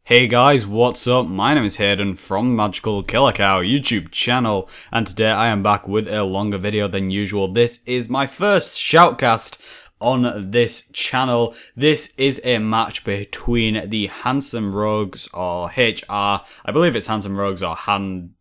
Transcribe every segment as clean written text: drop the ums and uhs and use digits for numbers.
Hey guys, what's up? My name is Hayden from Magical Killer Cow YouTube channel, and today I am back with a longer video than usual. This is my first Shoutcast on this channel. This is a match between the Handsome Rogues, or HR, I believe it's Handsome Rogues or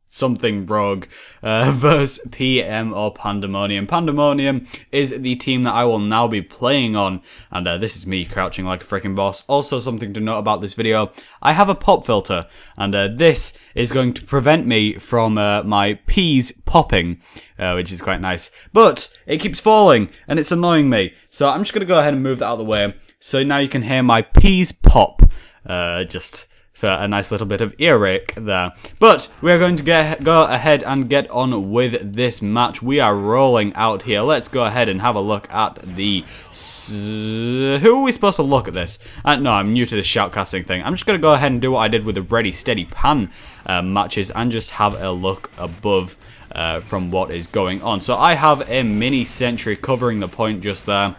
something rogue, versus PM or pandaMonium. pandaMonium is the team that I will now be playing on, and this is me crouching like a freaking boss. Also, something to note about this video, I have a pop filter, and this is going to prevent me from my peas popping, which is quite nice. But it keeps falling, and it's annoying me, so I'm just going to go ahead and move that out of the way, so now you can hear my peas pop, just for a nice little bit of ear rake there. But we are going to go ahead and get on with this match. We are rolling out here. Let's go ahead and have a look at the... Who are we supposed to look at this? No, I'm new to this shoutcasting thing. I'm just going to go ahead and do what I did with the Ready Steady Pan matches and just have a look above from what is going on. So I have a mini sentry covering the point just there.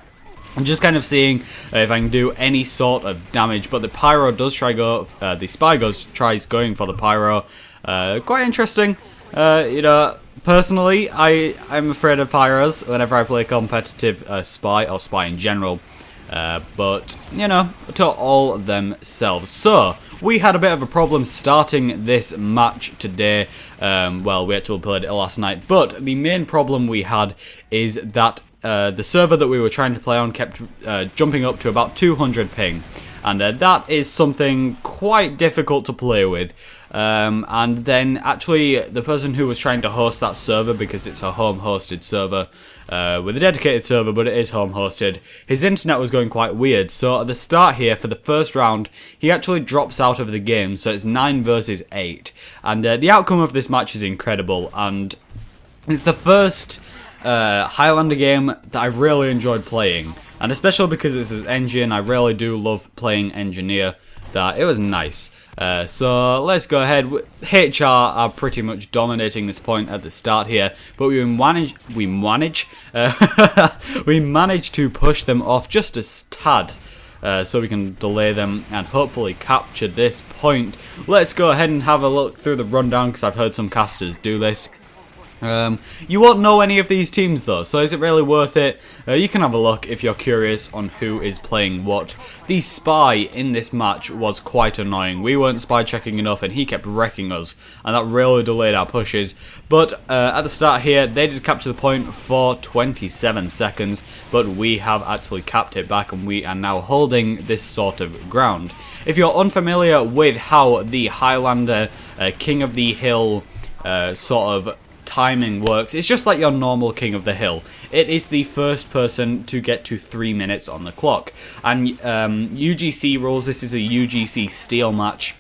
I'm just kind of seeing if I can do any sort of damage, but the pyro does the spy tries going for the pyro. Quite interesting. You know, personally, I'm afraid of pyros whenever I play competitive spy or spy in general. But, you know, to all themselves. So, we had a bit of a problem starting this match today. Well, we actually played it last night, but the main problem we had is that the server that we were trying to play on kept jumping up to about 200 ping, and that is something quite difficult to play with. And then actually the person who was trying to host that server, because it's a home hosted server with a dedicated server, but it is home hosted, his internet was going quite weird. So at the start here for the first round he actually drops out of the game, so it's 9 versus 8, and the outcome of this match is incredible, and it's the first Highlander game that I've really enjoyed playing, and especially because it's an engine, I really do love playing engineer, that it was nice. So let's go ahead. HR are pretty much dominating this point at the start here, but we manage to push them off just a tad, so we can delay them and hopefully capture this point. Let's go ahead and have a look through the rundown, because I've heard some casters do this. You won't know any of these teams though, so is it really worth it? You can have a look if you're curious on who is playing what. The spy in this match was quite annoying. We weren't spy checking enough and he kept wrecking us, and that really delayed our pushes. But at the start here, they did capture the point for 27 seconds, but we have actually capped it back, and we are now holding this sort of ground. If you're unfamiliar with how the Highlander King of the Hill sort of timing works, it's just like your normal King of the Hill. It is the first person to get to 3 minutes on the clock, and UGC rules, this is a UGC steel match.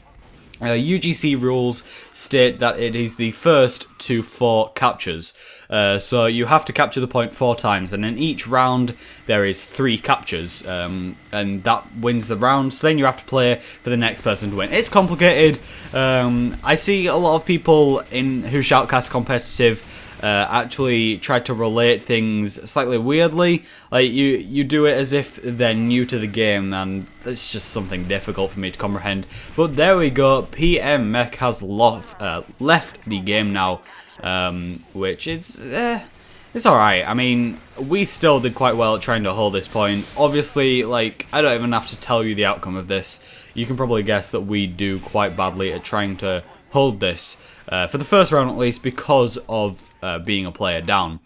UGC rules state that it is the first to 4 captures, so you have to capture the point 4 times, and in each round there is 3 captures, and that wins the round. So then you have to play for the next person to win. It's complicated. I see a lot of people who shoutcast competitive actually try to relate things slightly weirdly. Like you do it as if they're new to the game, and it's just something difficult for me to comprehend. But there we go. PM Mech has left the game now, which is it's alright. I mean, we still did quite well at trying to hold this point. Obviously, like, I don't even have to tell you the outcome of this. You can probably guess that we do quite badly at trying to hold this, for the first round at least, because of being a player down.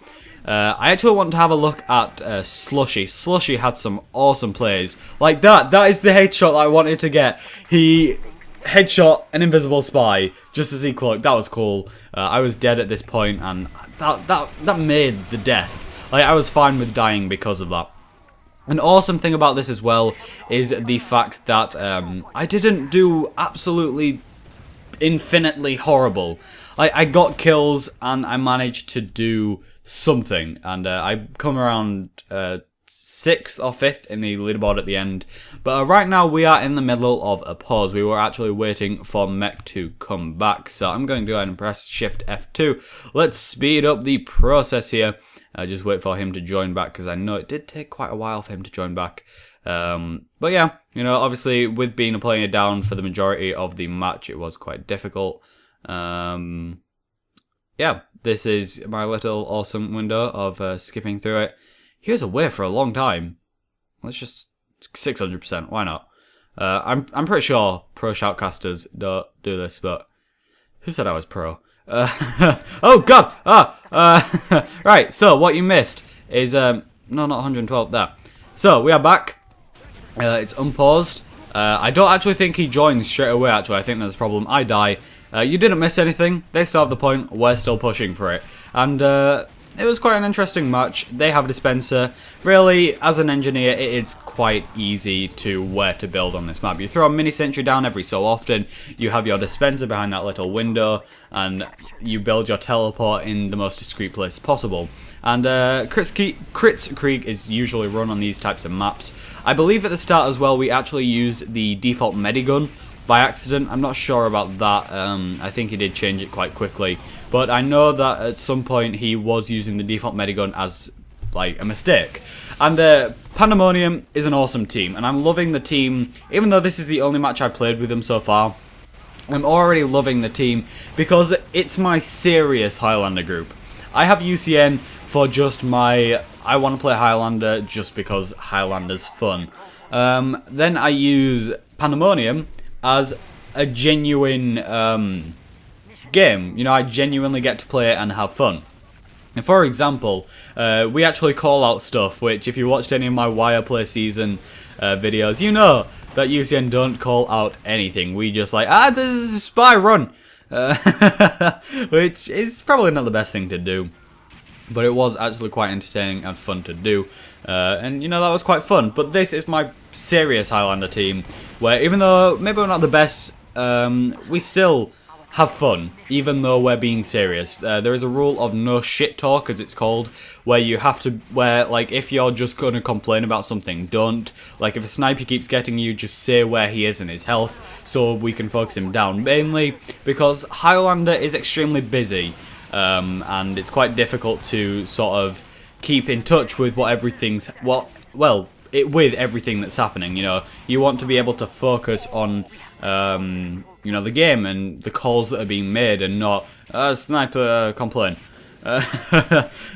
I actually want to have a look at Slushy. Slushy had some awesome plays. Like that is the headshot that I wanted to get. He headshot an invisible spy just as he cloaked. That was cool. I was dead at this point, and that made the death. Like, I was fine with dying because of that. An awesome thing about this as well is the fact that I didn't do absolutely infinitely horrible. I got kills and I managed to do something, and I come around 6th or 5th in the leaderboard at the end. But right now we are in the middle of a pause. We were actually waiting for Mech to come back, so I'm going to go ahead and press Shift F2. Let's speed up the process here. Just wait for him to join back, because I know it did take quite a while for him to join back. But yeah, you know, obviously with being a player down for the majority of the match, it was quite difficult. Yeah, this is my little awesome window of skipping through it. He was away for a long time. Let's just 600%. Why not? I'm pretty sure pro shoutcasters don't do this, but who said I was pro? Oh god! Right. So what you missed is no, not 112. There. So we are back. It's unpaused. I don't actually think he joins straight away. Actually, I think there's a problem. I die. You didn't miss anything. They still have the point. We're still pushing for it, and it was quite an interesting match. They have a dispenser. Really, as an engineer, it's quite easy to where to build on this map. You throw a mini sentry down every so often, you have your dispenser behind that little window, and you build your teleport in the most discreet place possible. And Kritzkrieg is usually run on these types of maps. I believe at the start as well, we actually used the default medigun by accident. I'm not sure about that. I think he did change it quite quickly. But I know that at some point he was using the default medigun as like a mistake. And pandaMonium is an awesome team, and I'm loving the team. Even though this is the only match I've played with them so far, I'm already loving the team because it's my serious Highlander group. I have UCN for just my, I want to play Highlander just because Highlander's fun. Then I use pandaMonium as a genuine game. You know, I genuinely get to play it and have fun. And for example, we actually call out stuff, which if you watched any of my Wire Play Season videos, you know that UCN don't call out anything. We just like, this is a spy run. Which is probably not the best thing to do. But it was actually quite entertaining and fun to do. And, you know, that was quite fun. But this is my serious Highlander team, where even though maybe we're not the best, we still have fun, even though we're being serious. There is a rule of no shit talk, as it's called, where you have to, where, like, if you're just going to complain about something, don't. Like, if a sniper keeps getting you, just say where he is in his health, so we can focus him down. Mainly because Highlander is extremely busy, and it's quite difficult to sort of keep in touch with what everything's, with everything that's happening. You know, you want to be able to focus on, you know, the game and the calls that are being made, and not sniper complain.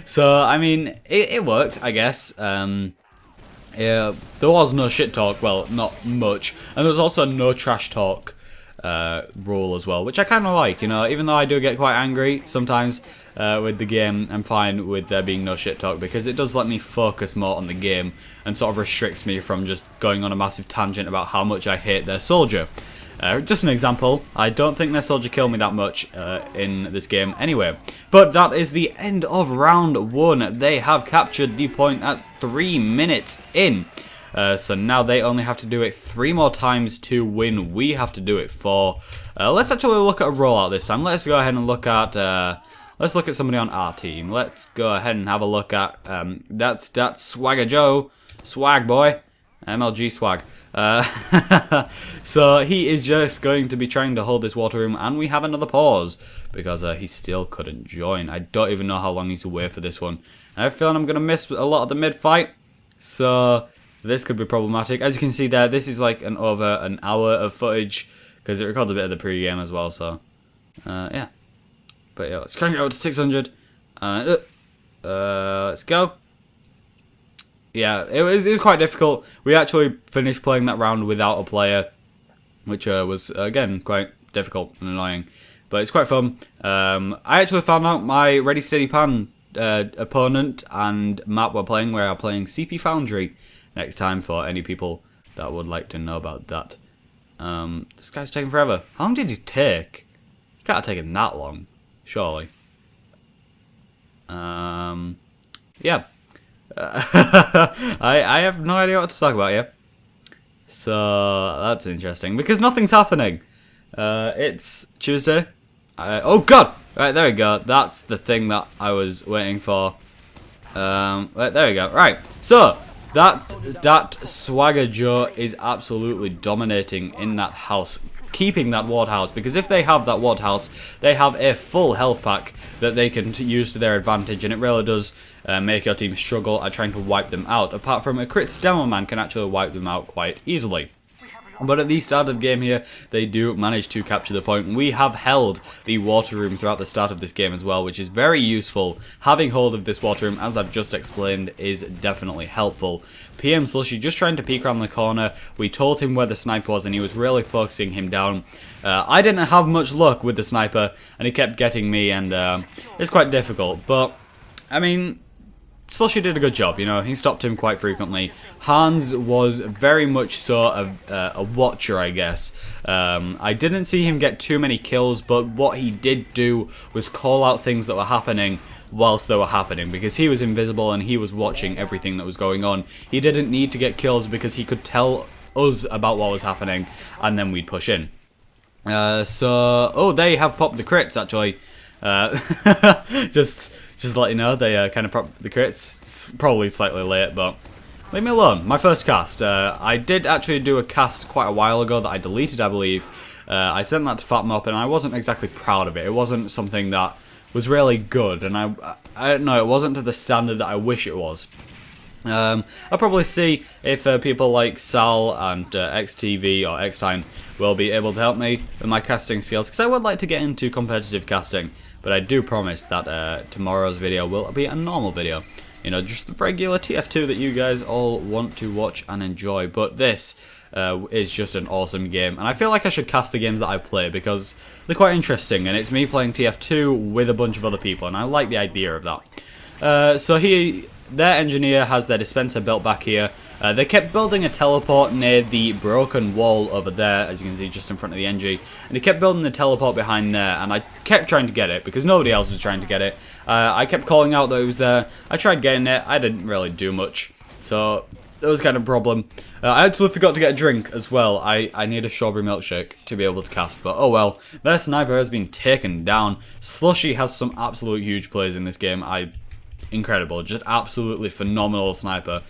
So I mean, it worked, I guess. Yeah, there was no shit talk. Well, not much, and there was also no trash talk rule as well, which I kind of like. You know, even though I do get quite angry sometimes with the game, I'm fine with there being no shit talk because it does let me focus more on the game and sort of restricts me from just going on a massive tangent about how much I hate their soldier. Just an example, I don't think their soldier killed me that much in this game anyway. But that is the end of round 1. They have captured the point at 3 minutes in. So now they only have to do it 3 more times to win. We have to do it 4. Let's actually look at a rollout this time. Let's go ahead and look at let's look at somebody on our team. Let's go ahead and have a look at that's Swagger Joe, Swag Boy, MLG Swag. So he is just going to be trying to hold this water room, and we have another pause because he still couldn't join. I don't even know how long he's away for this one. I have a feeling I'm going to miss a lot of the mid-fight, so this could be problematic. As you can see there, this is like over an hour of footage because it records a bit of the pre-game as well, so yeah. But yeah, let's crank it out to 600. Let's go. Yeah, it was quite difficult. We actually finished playing that round without a player, which was, again, quite difficult and annoying. But it's quite fun. I actually found out my Ready Steady Pan opponent and map we're playing, where I'm playing CP Foundry next time for any people that would like to know about that. This guy's taking forever. How long did he take? He can't have taken that long, surely. Yeah. I have no idea what to talk about here. So that's interesting because nothing's happening. It's Tuesday. Oh god! Right, there we go. That's the thing that I was waiting for. Right, there we go. Right, so that Swagger Joe is absolutely dominating in that house. keeping that ward house, because if they have that ward house, they have a full health pack that they can use to their advantage, and it really does make your team struggle at trying to wipe them out, apart from a crits demo man can actually wipe them out quite easily. But at the start of the game here, they do manage to capture the point. We have held the water room throughout the start of this game as well, which is very useful. Having hold of this water room, as I've just explained, is definitely helpful. PM Slushy just trying to peek around the corner. We told him where the sniper was and he was really focusing him down. I didn't have much luck with the sniper and he kept getting me, and it's quite difficult. But, I mean, Slushy did a good job, you know, he stopped him quite frequently. Hans was very much so a watcher, I guess. I didn't see him get too many kills, but what he did do was call out things that were happening whilst they were happening, because he was invisible and he was watching everything that was going on. He didn't need to get kills because he could tell us about what was happening, and then we'd push in. Oh, they have popped the crits, actually. Just to let you know, they kind of popped the crits. It's probably slightly late, but leave me alone. My first cast. I did actually do a cast quite a while ago that I deleted, I believe. I sent that to Fatmop, and I wasn't exactly proud of it. It wasn't something that was really good, and I don't know, it wasn't to the standard that I wish it was. I'll probably see if people like Sal and XTV or Xtime will be able to help me with my casting skills, because I would like to get into competitive casting, but I do promise that tomorrow's video will be a normal video. You know, just the regular TF2 that you guys all want to watch and enjoy, but this is just an awesome game, and I feel like I should cast the games that I play because they're quite interesting, and it's me playing TF2 with a bunch of other people, and I like the idea of that. So their engineer has their dispenser built back here. They kept building a teleport near the broken wall over there, as you can see just in front of the NG, and they kept building the teleport behind there, and I kept trying to get it because nobody else was trying to get it. I kept calling out that it was there. I tried getting it, I didn't really do much, so that was kind of a problem. I actually forgot to get a drink as well. I need a strawberry milkshake to be able to cast, but oh well. Their sniper has been taken down. Slushy has some absolute huge plays in this game. Incredible, just absolutely phenomenal sniper.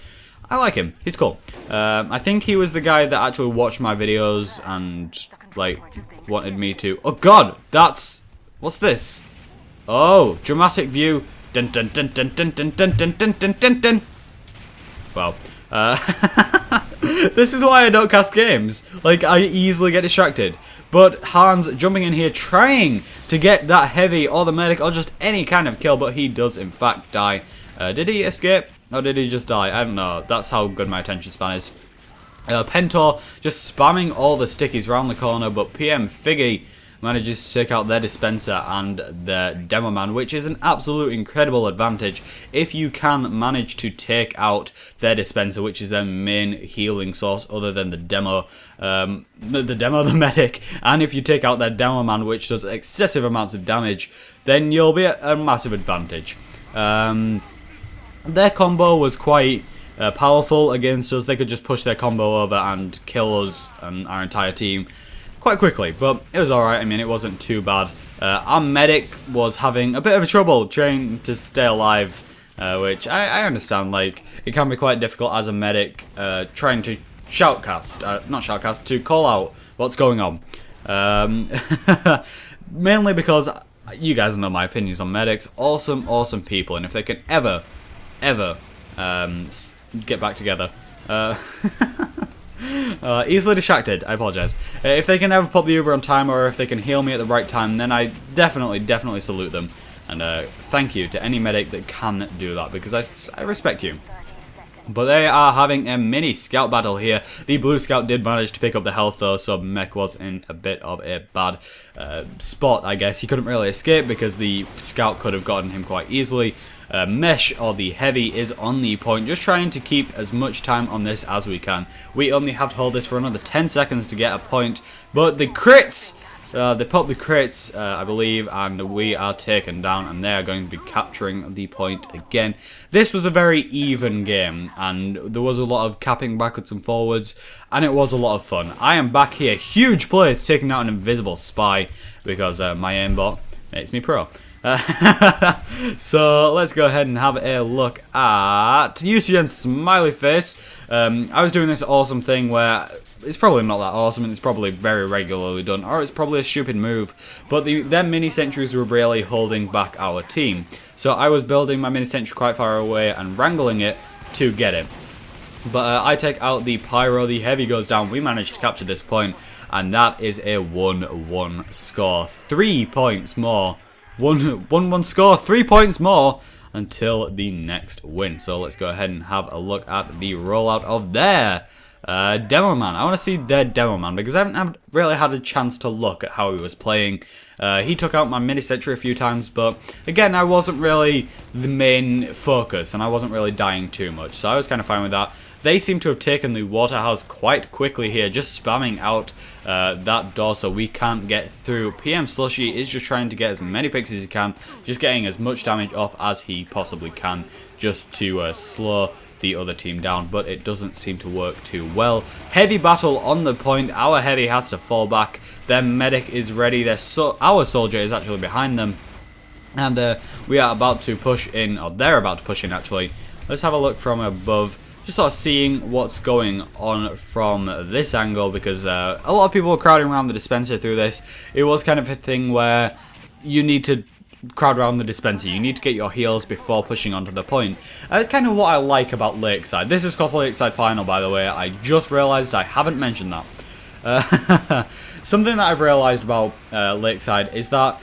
I like him, he's cool. I think he was the guy that actually watched my videos and like wanted me to. Oh god, what's this? Oh, dramatic view. Dun dun dun dun dun dun dun dun dun dun dun dun. Well, this is why I don't cast games. Like, I easily get distracted. But Hans jumping in here trying to get that heavy or the medic or just any kind of kill, but he does in fact die. Did he escape or did he just die? I don't know. That's how good my attention span is. Pentor just spamming all the stickies around the corner, but PM Figgy manages to take out their dispenser and their demo man, which is an absolute incredible advantage if you can manage to take out their dispenser, which is their main healing source other than the demo, the medic, and if you take out their demo man, which does excessive amounts of damage, then you'll be at a massive advantage. Their combo was quite powerful against us. They could just push their combo over and kill us and our entire team quite quickly, but it was alright. I mean, it wasn't too bad. Our medic was having a bit of trouble trying to stay alive, which I understand. Like, it can be quite difficult as a medic trying to to call out what's going on. Mainly because you guys know my opinions on medics. Awesome people, and if they can ever get back together. Easily distracted, I apologise. If they can ever pop the Uber on time, or if they can heal me at the right time, then I definitely salute them. And thank you to any medic that can do that, because I respect you. But they are having a mini scout battle here. The blue scout did manage to pick up the health though, so Mech was in a bit of a bad spot, I guess. He couldn't really escape because the scout could have gotten him quite easily. Mesh, or the heavy, is on the point, just trying to keep as much time on this as we can. We only have to hold this for another 10 seconds to get a point, but the crits! They pop the crits, I believe, and we are taken down, and they are going to be capturing the point again. This was a very even game, and there was a lot of capping backwards and forwards, and it was a lot of fun. I am back here, huge plays, taking out an invisible spy, because my aimbot makes me pro. So let's go ahead and have a look at UCN Smiley Face. I was doing this awesome thing where it's probably not that awesome, and it's probably very regularly done, or it's probably a stupid move. But their mini sentries were really holding back our team. So I was building my mini sentry quite far away and wrangling it to get it. But I take out the pyro, the heavy goes down, we managed to capture this point, and that is a 1-1 score. 3 points more. 1-1 score, 3 points more until the next win. So let's go ahead and have a look at the rollout of their Demo Man. I want to see their Demo Man because I haven't really had a chance to look at how he was playing. He took out my mini sentry a few times, but again, I wasn't really the main focus and I wasn't really dying too much, so I was kind of fine with that. They seem to have taken the water house quite quickly here, just spamming out that door so we can't get through. PM Slushy is just trying to get as many picks as he can, just getting as much damage off as he possibly can, just to slow the other team down, but it doesn't seem to work too well. Heavy battle on the point, our heavy has to fall back, their medic is ready, our soldier is actually behind them, and we are about to push in, or they're about to push in actually. Let's have a look from above, just sort of seeing what's going on from this angle, because a lot of people were crowding around the dispenser through this. It was kind of a thing where you need to crowd around the dispenser, you need to get your heals before pushing onto the point. That's kind of what I like about Lakeside. This is called Lakeside Final, by the way. I just realised I haven't mentioned that. Something that I've realised about Lakeside is that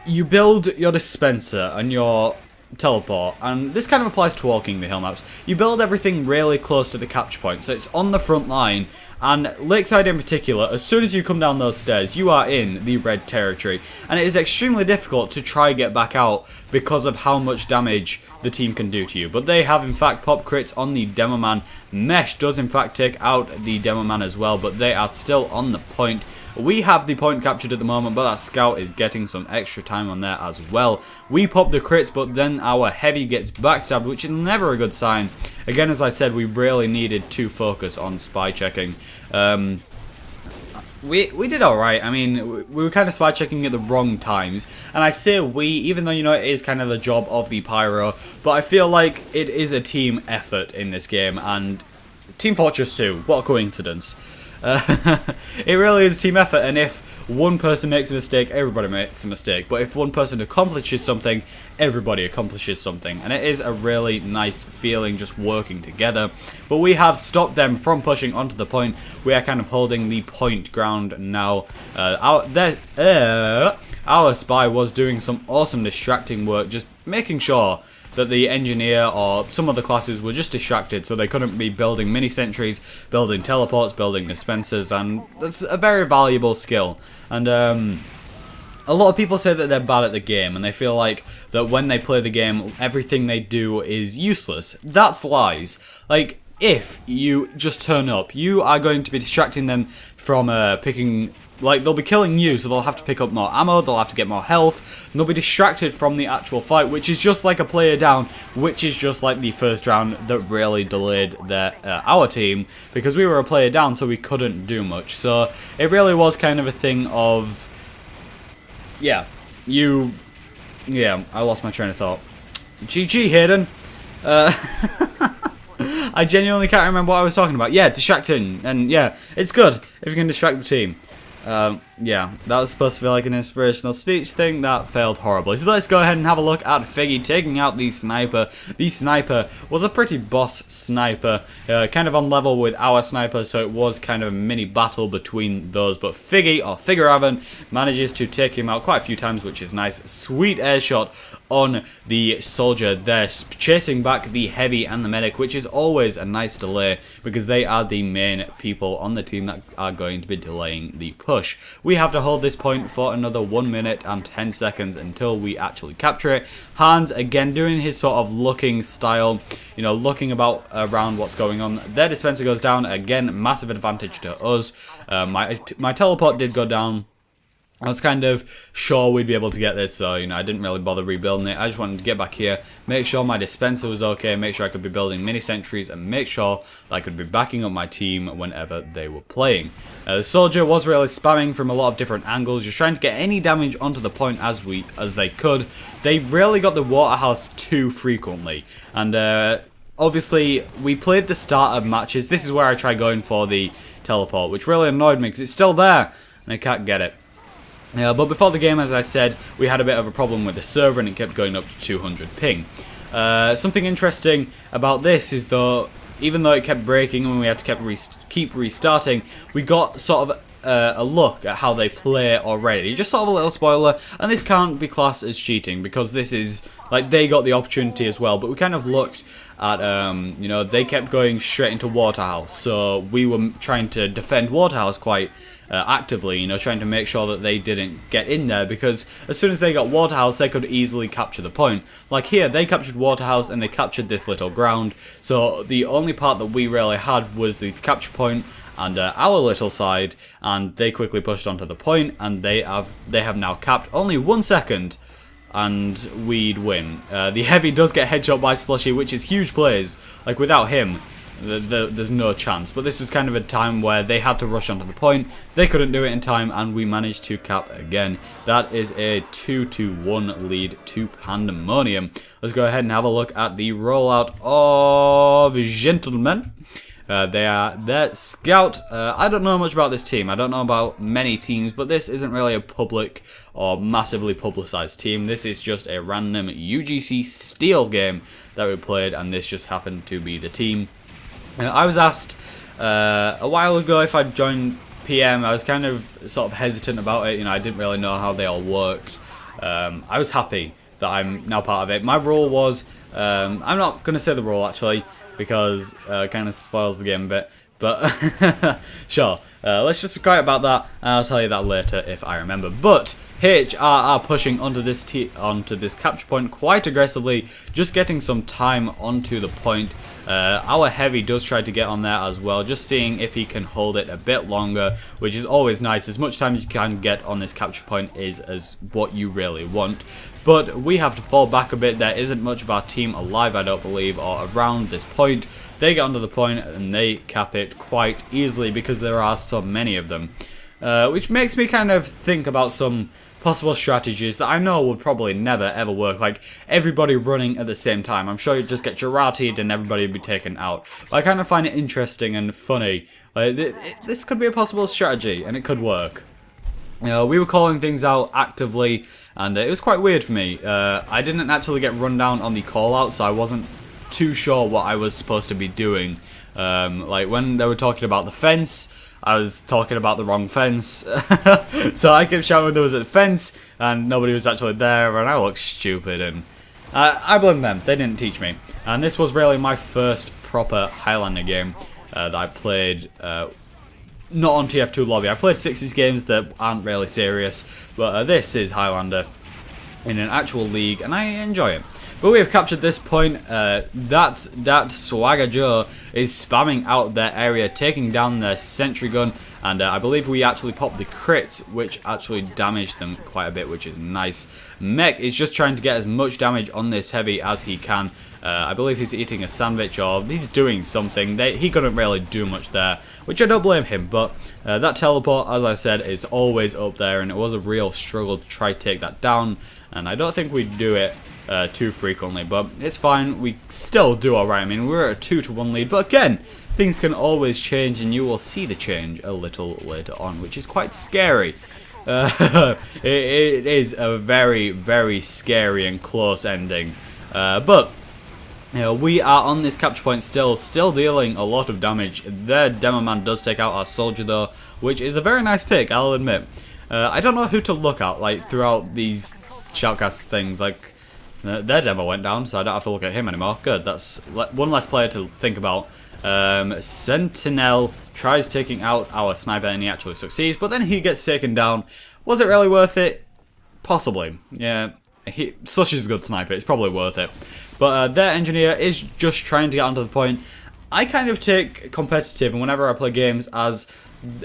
you build your dispenser and your teleport, and this kind of applies to all King of the Hill maps. You build everything really close to the capture point, so it's on the front line, and Lakeside in particular, as soon as you come down those stairs, you are in the red territory, and it is extremely difficult to try get back out because of how much damage the team can do to you. But they have in fact pop crits on the Demo Man. Mesh does in fact take out the Demo Man as well, but they are still on the point. We have the point captured at the moment, but that scout is getting some extra time on there as well. We pop the crits, but then our heavy gets backstabbed, which is never a good sign. Again, as I said, we really needed to focus on spy checking. We did alright. I mean, we were kind of spy checking at the wrong times. And I say we, even though, you know, it is kind of the job of the Pyro, but I feel like it is a team effort in this game. And Team Fortress 2, what a coincidence. It really is a team effort, and if one person makes a mistake, everybody makes a mistake. But if one person accomplishes something, everybody accomplishes something. And it is a really nice feeling just working together. But we have stopped them from pushing onto the point. We are kind of holding the point ground now. Our spy was doing some awesome distracting work, just making sure that the engineer or some other classes were just distracted so they couldn't be building mini sentries, building teleports, building dispensers, and that's a very valuable skill. And a lot of people say that they're bad at the game and they feel like that when they play the game everything they do is useless. That's lies. Like, if you just turn up, you are going to be distracting them from picking. Like, they'll be killing you, so they'll have to pick up more ammo, they'll have to get more health, and they'll be distracted from the actual fight, which is just like a player down, which is just like the first round that really delayed our team, because we were a player down, so we couldn't do much. So it really was kind of a thing of, yeah, I lost my train of thought. GG, Hayden. I genuinely can't remember what I was talking about. Yeah, distracting, and yeah, it's good if you can distract the team. Yeah, that was supposed to be like an inspirational speech thing. That failed horribly. So let's go ahead and have a look at Figgy taking out the sniper. The sniper was a pretty boss sniper, kind of on level with our sniper, so it was kind of a mini battle between those. But Figgy, or Figuravan, manages to take him out quite a few times, which is nice. Sweet air shot on the soldier there, chasing back the heavy and the medic, which is always a nice delay because they are the main people on the team that are going to be delaying the push. We have to hold this point for another 1 minute and 10 seconds until we actually capture it. Hans again doing his sort of looking style, you know, looking about around what's going on. Their dispenser goes down again, massive advantage to us. My teleport did go down. I was kind of sure we'd be able to get this, so, you know, I didn't really bother rebuilding it. I just wanted to get back here, make sure my dispenser was okay, make sure I could be building mini sentries, and make sure that I could be backing up my team whenever they were playing. The soldier was really spamming from a lot of different angles, just trying to get any damage onto the point as they could. They really got the water house too frequently, and obviously we played the start of matches. This is where I try going for the teleport, which really annoyed me because it's still there and I can't get it. But before the game, as I said, we had a bit of a problem with the server and it kept going up to 200 ping. Something interesting about this is though, even though it kept breaking and we had to keep restarting, we got sort of a look at how they play already. Just sort of a little spoiler, and this can't be classed as cheating because this is, like, they got the opportunity as well, but we kind of looked at, you know, they kept going straight into Waterhouse, so we were trying to defend Waterhouse quite actively, you know, trying to make sure that they didn't get in there, because as soon as they got Waterhouse, they could easily capture the point. Like here, they captured Waterhouse and they captured this little ground, so the only part that we really had was the capture point and our little side, and they quickly pushed onto the point, and they have now capped only 1 second, and we'd win. The heavy does get headshot by Slushy, which is huge plays. Like without him, there's no chance. But this was kind of a time where they had to rush onto the point. They couldn't do it in time, and we managed to cap again. That is a 2-1 lead to pandaMonium. Let's go ahead and have a look at the rollout of Gentlemen. They are their Scout. I don't know much about this team. I don't know about many teams, but this isn't really a public or massively publicized team. This is just a random UGC Steel game that we played, and this just happened to be the team. I was asked a while ago if I'd join PM. I was kind of sort of hesitant about it. You know, I didn't really know how they all worked. I was happy that I'm now part of it. My role was, I'm not going to say the role actually, because it kind of spoils the game a bit, but sure, let's just be quiet about that, and I'll tell you that later if I remember. But HR are pushing onto this capture point quite aggressively, just getting some time onto the point. Our heavy does try to get on there as well, just seeing if he can hold it a bit longer, which is always nice. As much time as you can get on this capture point is as what you really want. But we have to fall back a bit. There isn't much of our team alive, I don't believe, or around this point. They get onto the point and they cap it quite easily because there are so many of them. Which makes me kind of think about some possible strategies that I know would probably never ever work. Like everybody running at the same time. I'm sure you'd just get Giratied and everybody would be taken out. But I kind of find it interesting and funny. Like, this could be a possible strategy and it could work. You know, we were calling things out actively, and it was quite weird for me. I didn't actually get run down on the call out, so I wasn't too sure what I was supposed to be doing. Like when they were talking about the fence, I was talking about the wrong fence. So I kept shouting there was a fence and nobody was actually there, and I looked stupid, and I blame them. They didn't teach me. And this was really my first proper Highlander game that I played. Not on TF2 lobby. I played 60s games that aren't really serious, but this is Highlander in an actual league, and I enjoy it. But we have captured this point. That Swagger Joe is spamming out their area, taking down their sentry gun, and I believe we actually popped the crits, which actually damaged them quite a bit, which is nice. Mech is just trying to get as much damage on this heavy as he can. I believe he's eating a sandwich or he's doing something. He couldn't really do much there, which I don't blame him, but that teleport, as I said, is always up there, and it was a real struggle to try to take that down, and I don't think we do it too frequently, but it's fine. We still do alright. I mean, we're at a 2-1 lead, but again, things can always change, and you will see the change a little later on, which is quite scary. It is a very, very scary and close ending, but you know, we are on this capture point still dealing a lot of damage. Their demo man does take out our soldier though, which is a very nice pick, I'll admit. I don't know who to look at like throughout these Shoutcast things. Like their demo went down, so I don't have to look at him anymore. Good, that's one less player to think about. Sentinel tries taking out our sniper and he actually succeeds, but then he gets taken down. Was it really worth it? Possibly. Yeah, Slushy's a good sniper, it's probably worth it. But their engineer is just trying to get onto the point. I kind of take competitive, and whenever I play games as,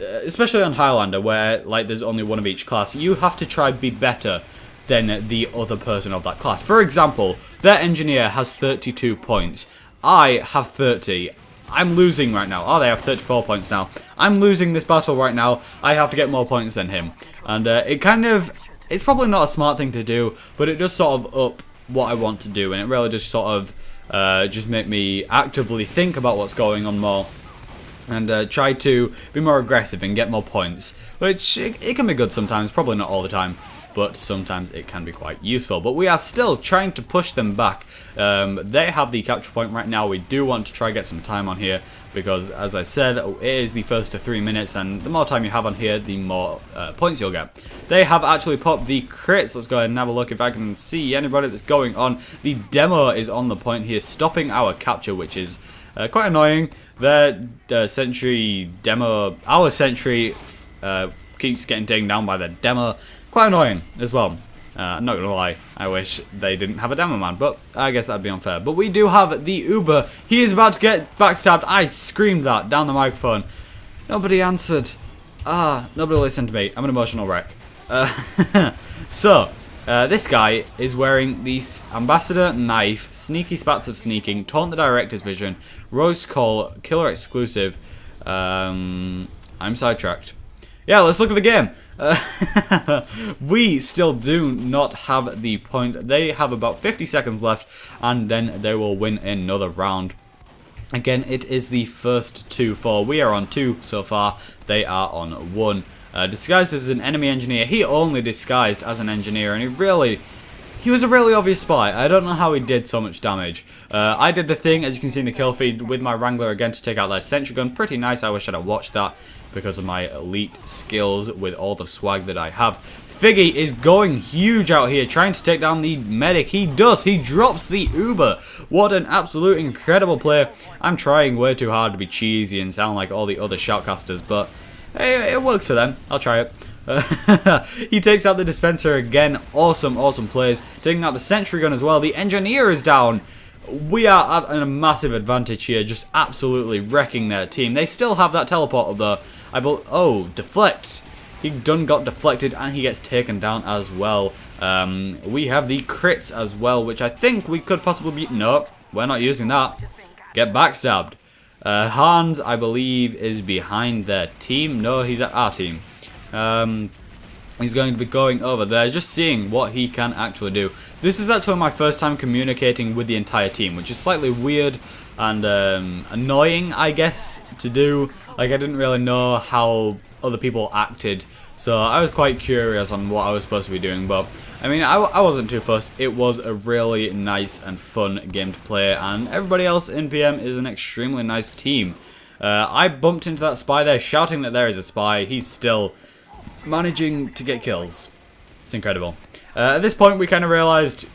especially on Highlander, where like there's only one of each class, you have to try to be better than the other person of that class. For example, their engineer has 32 points. I have 30. I'm losing right now. Oh, they have 34 points now. I'm losing this battle right now. I have to get more points than him. And it's probably not a smart thing to do, but it does sort of up what I want to do, and it really just sort of just make me actively think about what's going on more. and try to be more aggressive and get more points, which it can be good sometimes, probably not all the time, but sometimes it can be quite useful. But we are still trying to push them back. They have the capture point right now. We do want to try get some time on here because, as I said, it is the first to 3 minutes, and the more time you have on here, the more points you'll get. They have actually popped the crits. Let's go ahead and have a look if I can see anybody that's going on. The demo is on the point here, stopping our capture, which is quite annoying. Their sentry demo, our sentry keeps getting taken down by the demo. Quite annoying as well. I'm not gonna lie, I wish they didn't have a demo man, but I guess that'd be unfair. But we do have the Uber. He is about to get backstabbed. I screamed that down the microphone. Nobody answered. Nobody listened to me. I'm an emotional wreck. This guy is wearing the Ambassador Knife, Sneaky Spats of Sneaking, Taunt the Director's Vision, Rose Call, Killer Exclusive. I'm sidetracked. Yeah, let's look at the game. We still do not have the point. They have about 50 seconds left, and then they will win another round. Again, it is the first 2-4. We are on 2 so far. They are on 1. Disguised as an enemy engineer. He only disguised as an engineer, and he was a really obvious spy. I don't know how he did so much damage. I did the thing, as you can see in the kill feed, with my Wrangler again to take out their sentry gun. Pretty nice. I wish I'd have watched that because of my elite skills with all the swag that I have. Figgy is going huge out here, trying to take down the medic. He does. He drops the Uber. What an absolute incredible player. I'm trying way too hard to be cheesy and sound like all the other shoutcasters, but hey, it works for them. I'll try it. He takes out the dispenser again. Awesome, awesome plays. Taking out the sentry gun as well. The engineer is down. We are at a massive advantage here, just absolutely wrecking their team. They still have that teleporter though. Oh, deflect. He done got deflected and he gets taken down as well. We have the crits as well, which I think we could possibly beat. No, we're not using that. Get backstabbed. Hans, I believe, is behind their team. No, he's at our team. He's going to be going over there, just seeing what he can actually do. This is actually my first time communicating with the entire team, which is slightly weird and annoying, I guess, to do. Like, I didn't really know how other people acted, so I was quite curious on what I was supposed to be doing, but I mean, I wasn't too fussed. It was a really nice and fun game to play, and everybody else in PM is an extremely nice team. I bumped into that spy there, shouting that there is a spy. He's still managing to get kills. It's incredible. At this point, we kind of realized,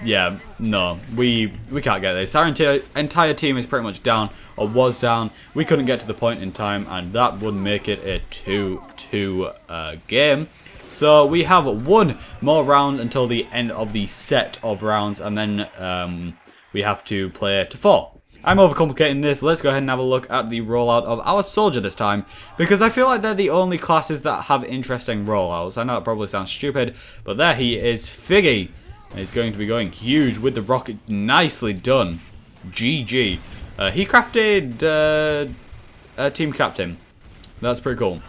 yeah, no, we can't get this. Our entire team is pretty much down, or was down. We couldn't get to the point in time, and that would make it a 2-2 game. So we have one more round until the end of the set of rounds, and then we have to play to 4. I'm overcomplicating this. Let's go ahead and have a look at the rollout of our soldier this time, because I feel like they're the only classes that have interesting rollouts. I know it probably sounds stupid, but there he is, Figgy. He's going to be going huge with the rocket. Nicely done. GG. He crafted a team captain. That's pretty cool.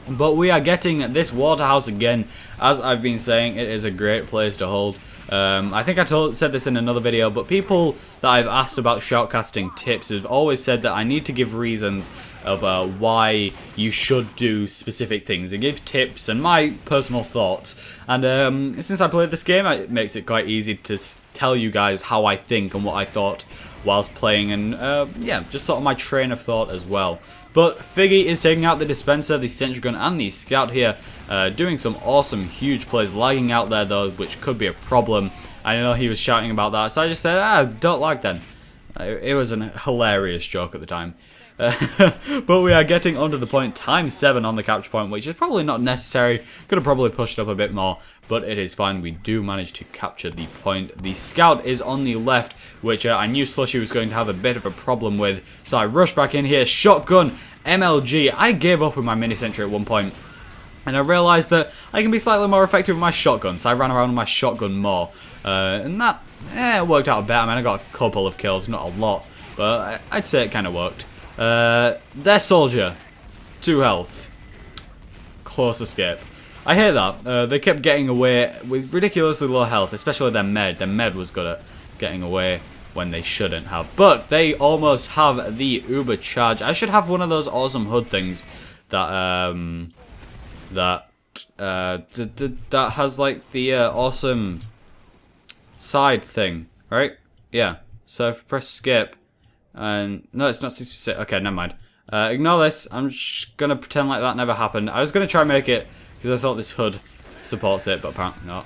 But we are getting this waterhouse again. As I've been saying, it is a great place to hold. I think I said this in another video, but people that I've asked about shoutcasting tips have always said that I need to give reasons of why you should do specific things and give tips and my personal thoughts. And since I played this game, it makes it quite easy to tell you guys how I think and what I thought whilst playing, and yeah, just sort of my train of thought as well. But Figgy is taking out the dispenser, the sentry gun, and the scout here, doing some awesome, huge plays. Lagging out there though, which could be a problem. I know he was shouting about that, so I just said, don't lag then. It was a hilarious joke at the time. But we are getting onto the point, times 7 on the capture point, which is probably not necessary. Could have probably pushed up a bit more, but it is fine. We do manage to capture the point. The scout is on the left, which I knew Slushy was going to have a bit of a problem with, so I rushed back in here. Shotgun, MLG. I gave up with my mini sentry at one point, and I realised that I can be slightly more effective with my shotgun, so I ran around with my shotgun more, and that it worked out a bit. I mean, I got a couple of kills, not a lot, but I'd say it kind of worked. Their soldier, 2 health, close escape. I hate that. They kept getting away with ridiculously low health, especially their med. Their med was good at getting away. when they shouldn't have. But they almost have the Uber charge. I should have one of those awesome hood things that that has like the awesome side thing, right? Yeah. So if I press skip, and no, it's not 66. Okay, never mind. Ignore this. I'm just gonna pretend like that never happened. I was gonna try and make it because I thought this hood supports it, but apparently not,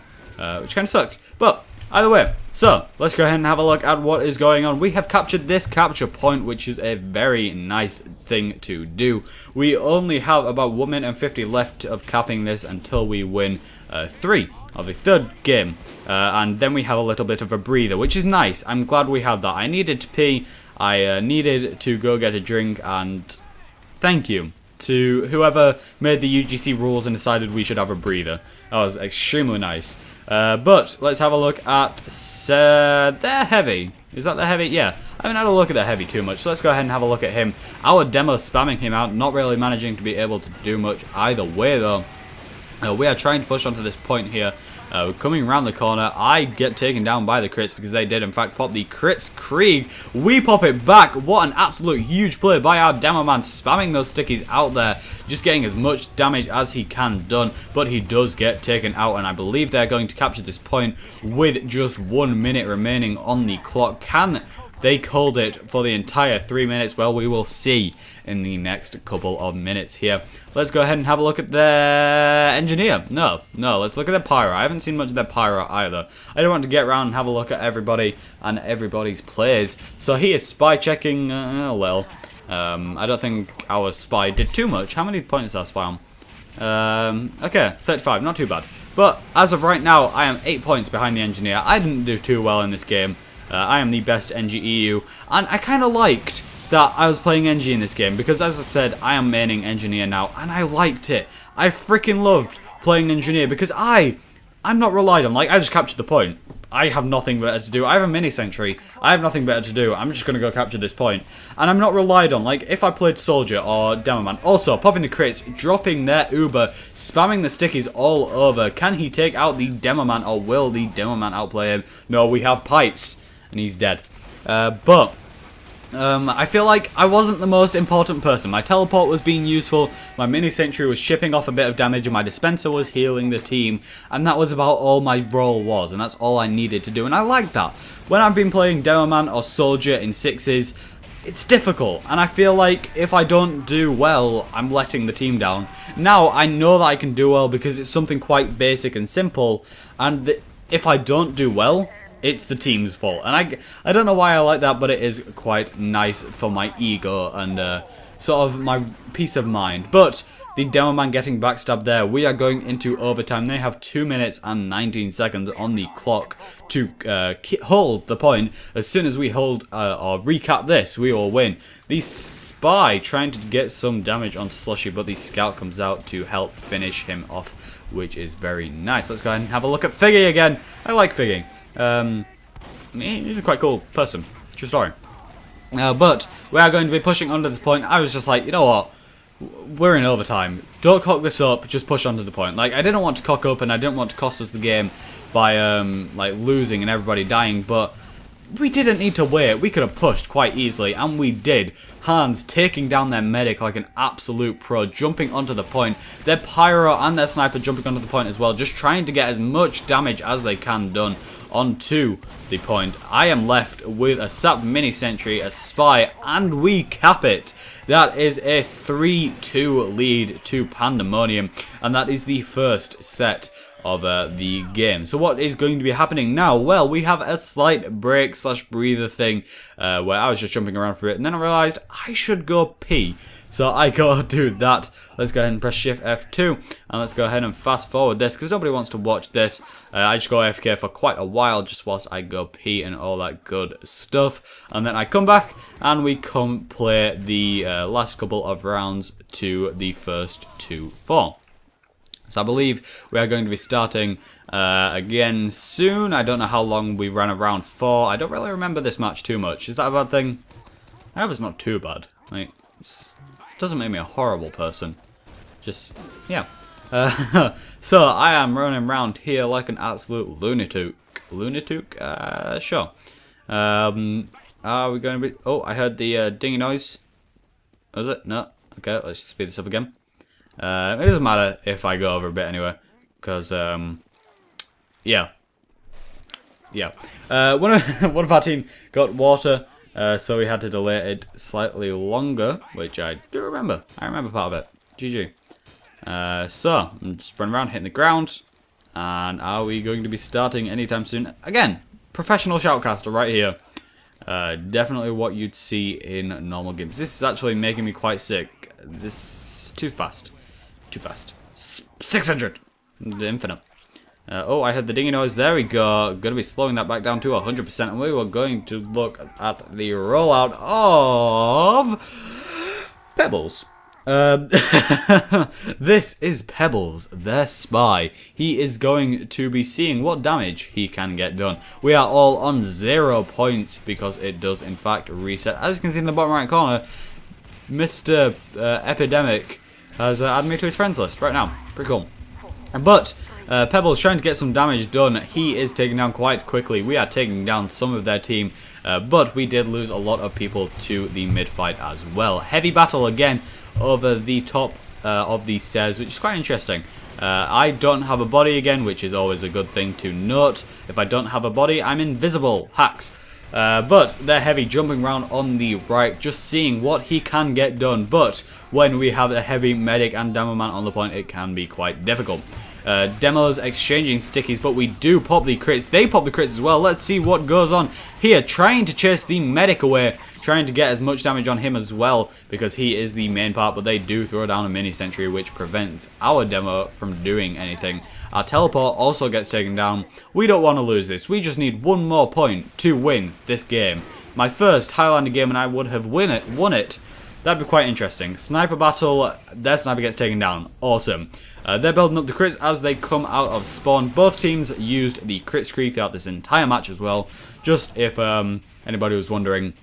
which kind of sucks. But either way, so let's go ahead and have a look at what is going on. We have captured this capture point, which is a very nice thing to do. We only have about 1 minute and 50 left of capping this until we win 3 of the third game, and then we have a little bit of a breather, which is nice. I'm glad we had that. I needed to pee, I needed to go get a drink, and thank you to whoever made the UGC rules and decided we should have a breather. That was extremely nice. But let's have a look at their heavy. Is that the heavy? Yeah. I haven't had a look at the heavy too much, so let's go ahead and have a look at him. Our demo spamming him out, not really managing to be able to do much either way though. We are trying to push onto this point here. We're coming around the corner. I get taken down by the crits because they did in fact pop the crits Krieg. We pop it back. What an absolute huge play by our demo man, spamming those stickies out there, just getting as much damage as he can done, but he does get taken out, and I believe they're going to capture this point with just 1 minute remaining on the clock. Can they hold it for the entire 3 minutes? Well, we will see in the next couple of minutes here. Let's go ahead and have a look at their engineer. No, let's look at their pyro. I haven't seen much of their pyro either. I don't want to get around and have a look at everybody and everybody's plays. So he is spy checking, well, I don't think our spy did too much. How many points is our spy on? Okay, 35, not too bad. But as of right now, I am 8 points behind the engineer. I didn't do too well in this game. I am the best NGEU, and I kind of liked that I was playing NG in this game, because as I said, I am maining engineer now, and I liked it. I freaking loved playing engineer, because I'm not relied on. Like, I just captured the point. I have nothing better to do. I have a mini sentry. I have nothing better to do. I'm just going to go capture this point. And I'm not relied on. Like, if I played soldier or demo man. Also, popping the crits, dropping their Uber, spamming the stickies all over. Can he take out the demo man, or will the demo man outplay him? No, we have pipes. And he's dead. I feel like I wasn't the most important person. My teleport was being useful, my mini sentry was chipping off a bit of damage, and my dispenser was healing the team, and that was about all my role was, and that's all I needed to do, and I like that. When I've been playing Demo Man or Soldier in 6s, it's difficult, and I feel like if I don't do well, I'm letting the team down. Now, I know that I can do well because it's something quite basic and simple, and if I don't do well, it's the team's fault. And I don't know why I like that, but it is quite nice for my ego and sort of my peace of mind. But the demo man getting backstabbed there. We are going into overtime. They have 2 minutes and 19 seconds on the clock to hold the point. As soon as we hold or recap this, we will win. The spy trying to get some damage on Slushy, but the scout comes out to help finish him off, which is very nice. Let's go ahead and have a look at Figgy again. I like Figgy. He's a quite cool person. True story. But we are going to be pushing onto this point. I was just like, you know what? We're in overtime. Don't cock this up. Just push onto the point. Like, I didn't want to cock up, and I didn't want to cost us the game by like losing and everybody dying. But we didn't need to wait. We could have pushed quite easily, and we did. Hans taking down their medic like an absolute pro, jumping onto the point. Their pyro and their sniper jumping onto the point as well, just trying to get as much damage as they can done onto the point. I am left with a sap mini sentry, a spy, and we cap it. That is a 3-2 lead to pandaMonium, and that is the first set of the game. So what is going to be happening now? Well, we have a slight break / breather thing where I was just jumping around for it, and then I realized I should go pee. So I go do that. Let's go ahead and press Shift F2, and let's go ahead and fast forward this, because nobody wants to watch this. I just go AFK for quite a while, just whilst I go pee and all that good stuff. And then I come back, and we come play the last couple of rounds to the first 2-4. So I believe we are going to be starting again soon. I don't know how long we ran around for. I don't really remember this match too much. Is that a bad thing? I hope it's not too bad. Like, it doesn't make me a horrible person. Just, yeah. So I am running around here like an absolute lunatic. Lunatic? Sure. Are we going to be... Oh, I heard the dinghy noise. Was it? No. Okay, let's speed this up again. It doesn't matter if I go over a bit anyway. Because, yeah. Yeah. One of our team got water, so we had to delay it slightly longer, which I do remember. I remember part of it. GG. So, I'm just running around, hitting the ground. And are we going to be starting anytime soon? Again, professional shoutcaster right here. Definitely what you'd see in normal games. This is actually making me quite sick. This is too fast. Too fast. 600! The infinite. Oh, I heard the dinghy noise. There we go. Going to be slowing that back down to 100%. And we were going to look at the rollout of Pebbles. This is Pebbles, their spy. He is going to be seeing what damage he can get done. We are all on 0 points because it does in fact reset. As you can see in the bottom right corner, Mr. Epidemic has added me to his friends list right now. Pretty cool. But Pebbles trying to get some damage done. He is taken down quite quickly. We are taking down some of their team, but we did lose a lot of people to the mid fight as well. Heavy battle again over the top of these stairs, which is quite interesting. I don't have a body again, which is always a good thing to note. If I don't have a body, I'm invisible. Hacks. But they're heavy, jumping around on the right, just seeing what he can get done. But when we have a heavy medic and demo man on the point, it can be quite difficult. Demos exchanging stickies, but we do pop the crits. They pop the crits as well. Let's see what goes on here. Trying to chase the medic away, trying to get as much damage on him as well, because he is the main part, but they do throw down a mini sentry, which prevents our demo from doing anything. Our teleport also gets taken down. We don't want to lose this. We just need one more point to win this game. My first Highlander game, and I would have won it. That'd be quite interesting. Sniper battle, their sniper gets taken down. Awesome. They're building up the crits as they come out of spawn. Both teams used the crit streak throughout this entire match as well. Just if anybody was wondering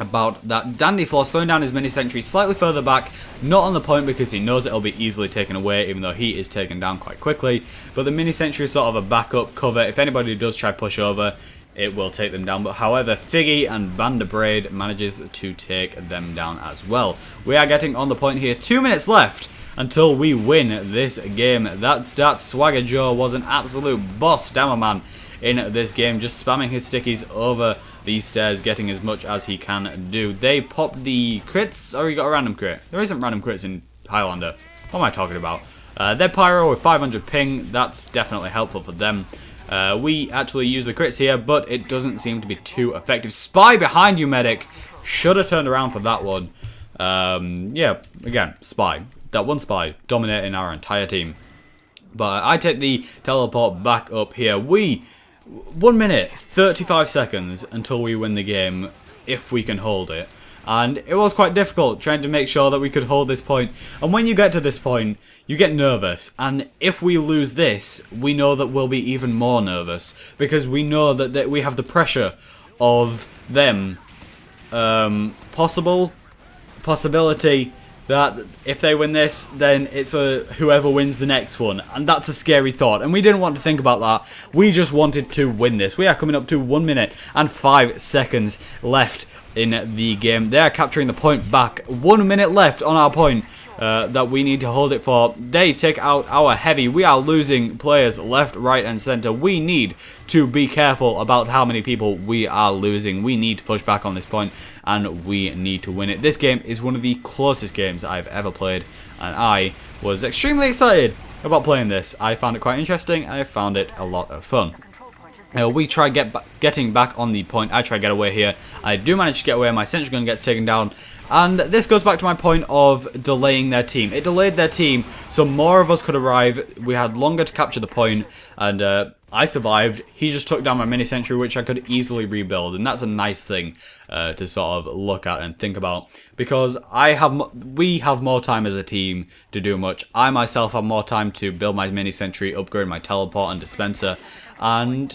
about that. Dandy Floss throwing down his mini sentry slightly further back, not on the point because he knows it'll be easily taken away, even though he is taken down quite quickly. But the mini sentry is sort of a backup cover. If anybody does try push over, it will take them down. But however, Figgy and Vanderbraid manages to take them down as well. We are getting on the point here. 2 minutes left until we win this game. That Swagger Joe was an absolute boss demo man in this game, just spamming his stickies over these stairs, getting as much as he can do. They pop the crits, or he got a random crit. There isn't random crits in Highlander. What am I talking about? They're Pyro with 500 ping. That's definitely helpful for them. We actually use the crits here, but it doesn't seem to be too effective. Spy behind you, medic. Should have turned around for that one. Yeah, again, spy. That one spy dominating our entire team. But I take the teleport back up here. 1 minute, 35 seconds until we win the game, if we can hold it. And it was quite difficult trying to make sure that we could hold this point. And when you get to this point, you get nervous. And if we lose this, we know that we'll be even more nervous. Because we know that we have the pressure of them. Possibility that if they win this, then it's whoever wins the next one. And that's a scary thought. And we didn't want to think about that. We just wanted to win this. We are coming up to 1 minute and 5 seconds left in the game. They are capturing the point back. 1 minute left on our point that we need to hold it for. They take out our heavy. We are losing players left, right, and center. We need to be careful about how many people we are losing. We need to push back on this point, and we need to win it. This game is one of the closest games I've ever played, and I was extremely excited about playing this. I found it quite interesting, and I found it a lot of fun. We try getting back on the point. I try to get away here. I do manage to get away. My sentry gun gets taken down. And this goes back to my point of delaying their team. It delayed their team, so more of us could arrive. We had longer to capture the point, and I survived. He just took down my mini sentry, which I could easily rebuild, and that's a nice thing to sort of look at and think about, because we have more time as a team to do much. I myself have more time to build my mini sentry, upgrade my teleport and dispenser, and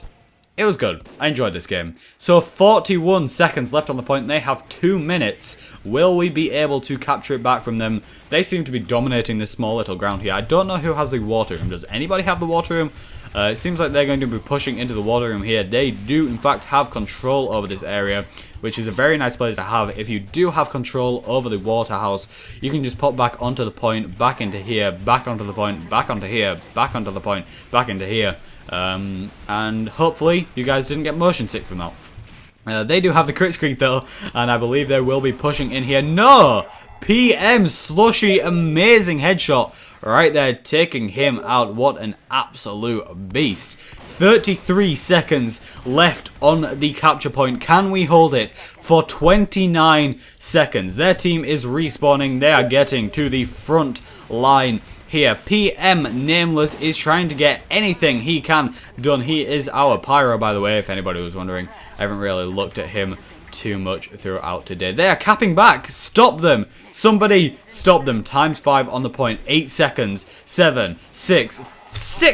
it was good. I enjoyed this game. So 41 seconds left on the point. They have 2 minutes. Will we be able to capture it back from them? They seem to be dominating this small little ground here. I don't know who has the water room. Does anybody have the water room? It seems like they're going to be pushing into the water room here. They do, in fact, have control over this area, which is a very nice place to have. If you do have control over the water house, you can just pop back onto the point, back into here, back onto the point, back onto here, back onto the point, back into here. And hopefully you guys didn't get motion sick from that. They do have the crit screen though, and I believe they will be pushing in here. No! PM Slushy, amazing headshot right there, taking him out. What an absolute beast. 33 seconds left on the capture point. Can we hold it for 29 seconds? Their team is respawning. They are getting to the front line here. PM Nameless is trying to get anything he can done. He is our pyro, by the way, if anybody was wondering. I haven't really looked at him too much throughout today. They are capping back. Stop them. Somebody stop them. ×5 on the point. 8 seconds. 7, 6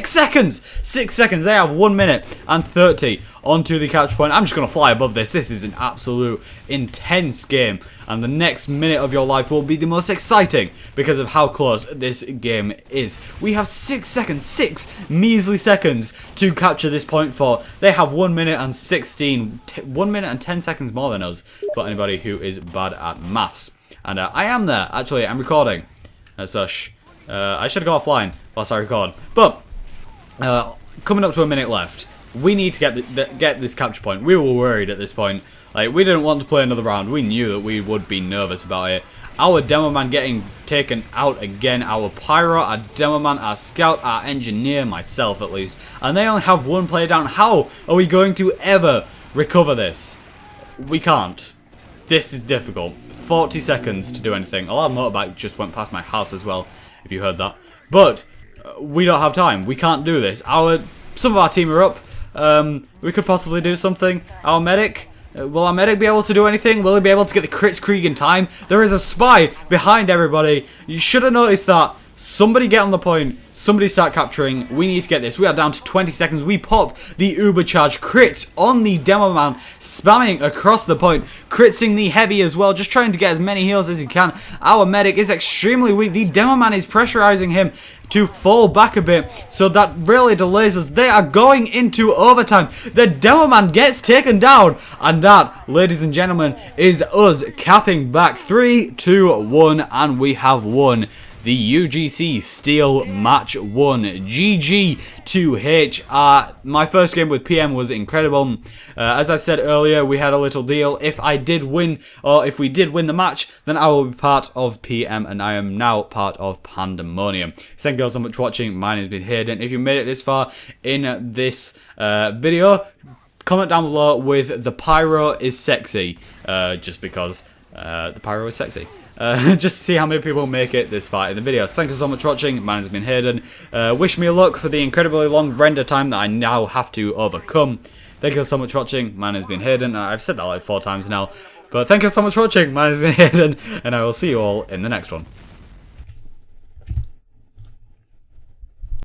seconds. 6 seconds. They have 1 minute and 30 onto the capture point. I'm just going to fly above this. This is an absolute intense game, and the next minute of your life will be the most exciting because of how close this game is. We have 6 seconds, 6 measly seconds to capture this point for. They have 1 minute and 1 minute and 10 seconds more than us for anybody who is bad at maths. And I am there. Actually, I'm recording. Such. I should go offline whilst I record. But coming up to a minute left, we need to get this capture point. We were worried at this point. Like, we didn't want to play another round. We knew that we would be nervous about it. Our demo man getting taken out again. Our pyro, our demo man, our scout, our engineer, myself at least. And they only have 1 player down. How are we going to ever recover this? We can't. This is difficult. 40 seconds to do anything. A lot of motorbike just went past my house as well, if you heard that. But we don't have time. We can't do this. Some of our team are up. We could possibly do something. Our medic, will our medic be able to do anything? Will he be able to get the Kritzkrieg in time? There is a spy behind everybody. You should have noticed that. Somebody get on the point. Somebody start capturing. We need to get this. We are down to 20 seconds. We pop the Ubercharge crits on the demo man, spamming across the point, critsing the heavy as well, just trying to get as many heals as he can. Our medic is extremely weak. The demo man is pressurizing him to fall back a bit, so that really delays us. They are going into overtime. The demo man gets taken down, and that, ladies and gentlemen, is us capping back 3, 2, 1, and we have won the UGC Steel Match 1. GG to HR. My first game with PM was incredible. As I said earlier, we had a little deal. If I did win, or if we did win the match, then I will be part of PM, and I am now part of pandaMonium. Thank you all so much for watching. My name has been Hayden. If you made it this far in this video, comment down below with the pyro is sexy, just because the pyro is sexy. Just to see how many people make it this far in the videos. Thank you so much for watching. My name has been Hayden. Wish me luck for the incredibly long render time that I now have to overcome. Thank you so much for watching. My name has been Hayden. I've said that like 4 times now. But thank you so much for watching. My name has been Hayden, and I will see you all in the next one.